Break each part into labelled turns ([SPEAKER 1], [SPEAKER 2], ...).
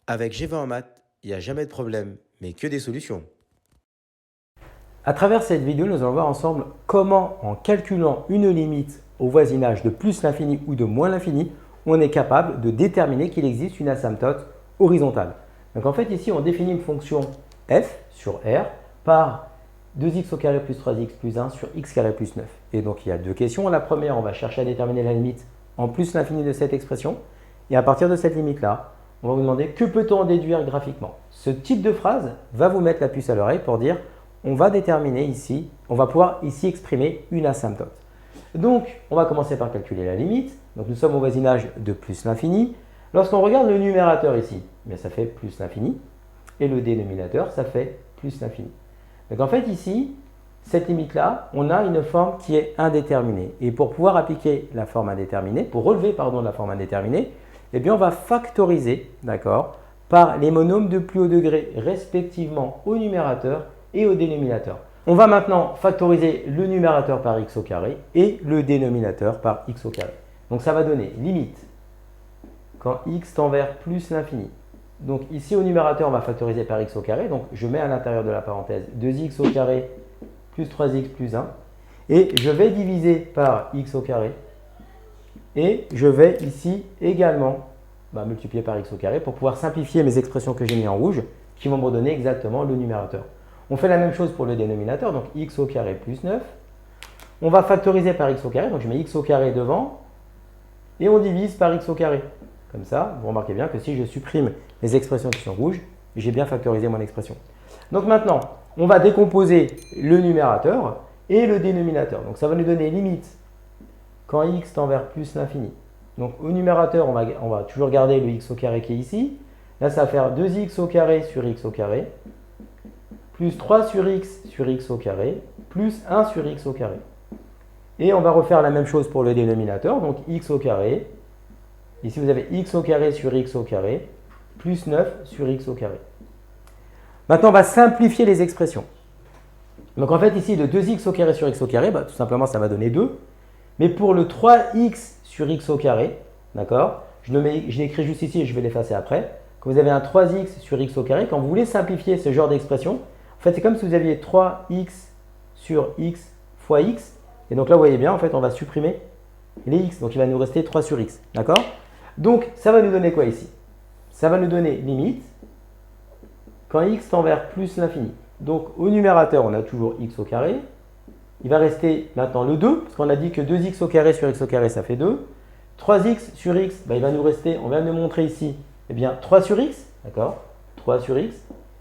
[SPEAKER 1] Avec G20 en maths, il n'y a jamais de problème, mais que des solutions.
[SPEAKER 2] À travers cette vidéo, nous allons voir ensemble comment, en calculant une limite au voisinage de plus l'infini ou de moins l'infini, on est capable de déterminer qu'il existe une asymptote horizontale. Donc en fait, ici, on définit une fonction f sur R par 2x au carré plus 3x plus 1 sur x carré plus 9. Et donc, il y a deux questions. La première, on va chercher à déterminer la limite en plus l'infini de cette expression. Et à partir de cette limite-là, on va vous demander que peut-on en déduire graphiquement. Ce type de phrase va vous mettre la puce à l'oreille pour dire on va déterminer ici, on va pouvoir ici exprimer une asymptote. Donc, on va commencer par calculer la limite. Donc, nous sommes au voisinage de plus l'infini. Lorsqu'on regarde le numérateur ici, bien, ça fait plus l'infini. Et le dénominateur, ça fait plus l'infini. Donc, en fait, ici, cette limite-là, on a une forme qui est indéterminée. Et pour pouvoir appliquer la forme indéterminée, pour relever la forme indéterminée, eh bien, on va factoriser, d'accord, par les monômes de plus haut degré, respectivement au numérateur et au dénominateur. On va maintenant factoriser le numérateur par x au carré et le dénominateur par x au carré. Donc ça va donner limite quand x tend vers plus l'infini. Donc ici au numérateur, on va factoriser par x au carré. Donc je mets à l'intérieur de la parenthèse 2x au carré plus 3x plus 1. Et je vais diviser par x au carré. Et je vais ici également multiplier par x au carré pour pouvoir simplifier mes expressions que j'ai mis en rouge qui vont me redonner exactement le numérateur. On fait la même chose pour le dénominateur, donc x au carré plus 9. On va factoriser par x au carré, donc je mets x au carré devant, et on divise par x au carré. Comme ça, vous remarquez bien que si je supprime les expressions qui sont rouges, j'ai bien factorisé mon expression. Donc maintenant, on va décomposer le numérateur et le dénominateur. Donc ça va nous donner limite quand x tend vers plus l'infini. Donc au numérateur, on va toujours garder le x au carré qui est ici. Là, ça va faire 2x au carré sur x au carré, plus 3 sur x au carré, plus 1 sur x au carré. Et on va refaire la même chose pour le dénominateur, donc x au carré. Ici, vous avez x au carré sur x au carré, plus 9 sur x au carré. Maintenant, on va simplifier les expressions. Donc en fait, ici, de 2x au carré sur x au carré, tout simplement, ça va donner 2. Mais pour le 3x sur x au carré, d'accord, je l'écris juste ici et je vais l'effacer après. Quand vous avez un 3x sur x au carré, quand vous voulez simplifier ce genre d'expression, en fait, c'est comme si vous aviez 3x sur x fois x. Et donc là, vous voyez bien, en fait, on va supprimer les x. Donc, il va nous rester 3 sur x. D'accord? Donc, ça va nous donner quoi ici? Ça va nous donner limite quand x tend vers plus l'infini. Donc, au numérateur, on a toujours x au carré. Il va rester maintenant le 2, parce qu'on a dit que 2x au carré sur x au carré, ça fait 2. 3x sur x, il va nous rester, on vient de montrer ici, eh bien 3 sur x, d'accord? 3 sur x.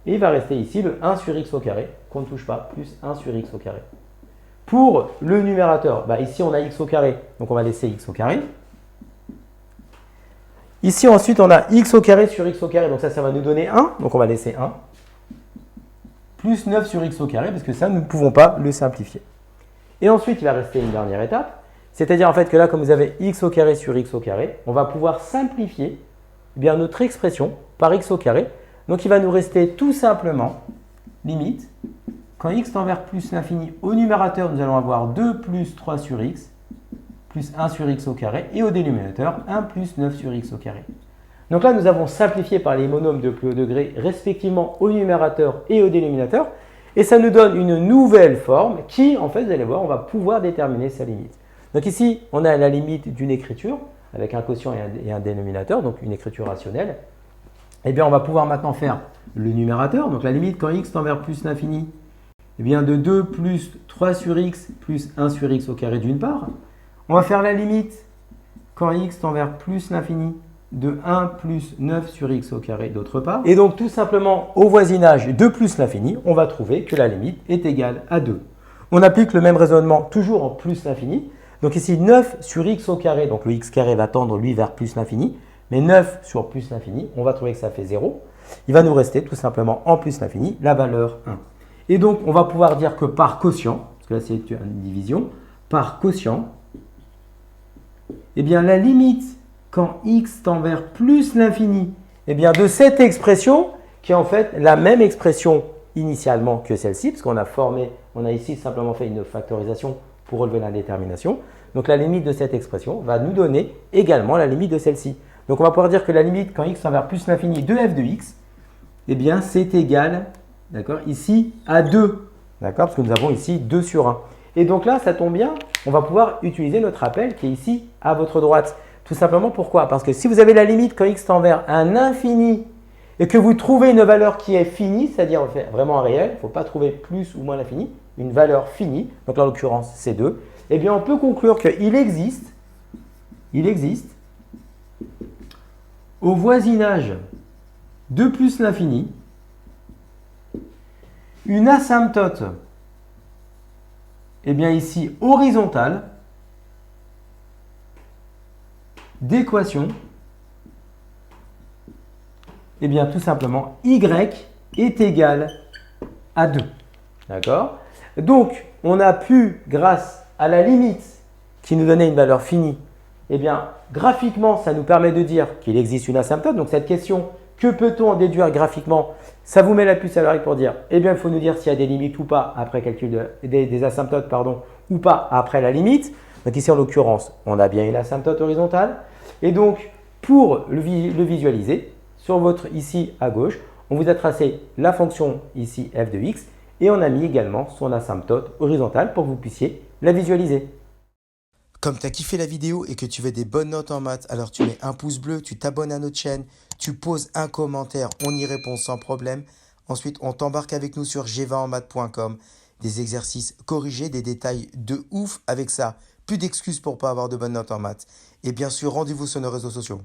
[SPEAKER 2] Et il va rester ici le 1 sur x au carré, qu'on ne touche pas, plus 1 sur x au carré. Pour le numérateur, ici on a x au carré, donc on va laisser x au carré. Ici ensuite on a x au carré sur x au carré, donc ça va nous donner 1, donc on va laisser 1. Plus 9 sur x au carré, parce que ça, nous ne pouvons pas le simplifier. Et ensuite, il va rester une dernière étape, c'est-à-dire en fait que là, comme vous avez x au carré sur x au carré, on va pouvoir simplifier notre expression par x au carré. Donc, il va nous rester tout simplement, limite, quand x tend vers plus l'infini, au numérateur, nous allons avoir 2 plus 3 sur x, plus 1 sur x au carré, et au dénominateur, 1 plus 9 sur x au carré. Donc là, nous avons simplifié par les monômes de plus haut degré, respectivement au numérateur et au dénominateur, et ça nous donne une nouvelle forme qui, en fait, vous allez voir, on va pouvoir déterminer sa limite. Donc ici, on a la limite d'une écriture, avec un quotient et un dénominateur, donc une écriture rationnelle. Eh bien, on va pouvoir maintenant faire le numérateur. Donc, la limite quand x tend vers plus l'infini, eh bien, de 2 plus 3 sur x plus 1 sur x au carré d'une part. On va faire la limite quand x tend vers plus l'infini de 1 plus 9 sur x au carré d'autre part. Et donc, tout simplement, au voisinage de plus l'infini, on va trouver que la limite est égale à 2. On applique le même raisonnement toujours en plus l'infini. Donc ici, 9 sur x au carré, donc le x carré va tendre, lui, vers plus l'infini. Mais 9 sur plus l'infini, on va trouver que ça fait 0. Il va nous rester tout simplement en plus l'infini la valeur 1. Et donc, on va pouvoir dire que par quotient, parce que là c'est une division, par quotient, eh bien la limite quand x tend vers plus l'infini, eh bien de cette expression, qui est en fait la même expression initialement que celle-ci, parce qu'on a ici simplement fait une factorisation pour relever l'indétermination. Donc la limite de cette expression va nous donner également la limite de celle-ci. Donc on va pouvoir dire que la limite quand x tend vers plus l'infini de f de x, eh bien c'est égal, d'accord, ici à 2, d'accord, parce que nous avons ici 2 sur 1. Et donc là, ça tombe bien, on va pouvoir utiliser notre rappel qui est ici à votre droite. Tout simplement pourquoi? Parce que si vous avez la limite quand x tend vers un infini et que vous trouvez une valeur qui est finie, c'est-à-dire vraiment un réel, il ne faut pas trouver plus ou moins l'infini, une valeur finie, donc là en l'occurrence c'est 2, eh bien on peut conclure qu'il existe au voisinage de plus l'infini une asymptote, eh bien ici horizontale, d'équation, eh bien tout simplement y est égal à 2. D'accord? Donc, on a pu, grâce à la limite qui nous donnait une valeur finie, eh bien graphiquement, ça nous permet de dire qu'il existe une asymptote. Donc cette question, que peut-on en déduire graphiquement? Ça vous met la puce à l'oreille pour dire, eh bien il faut nous dire s'il y a des limites ou pas après calcul des asymptotes, ou pas après la limite. Donc ici en l'occurrence, on a bien une asymptote horizontale. Et donc, pour le visualiser, sur votre ici à gauche, on vous a tracé la fonction ici f de x et on a mis également son asymptote horizontale pour que vous puissiez la visualiser.
[SPEAKER 1] Comme tu as kiffé la vidéo et que tu veux des bonnes notes en maths, alors tu mets un pouce bleu, tu t'abonnes à notre chaîne, tu poses un commentaire, on y répond sans problème. Ensuite, on t'embarque avec nous sur g20enmaths.com. Des exercices corrigés, des détails de ouf avec ça. Plus d'excuses pour pas avoir de bonnes notes en maths. Et bien sûr, rendez-vous sur nos réseaux sociaux.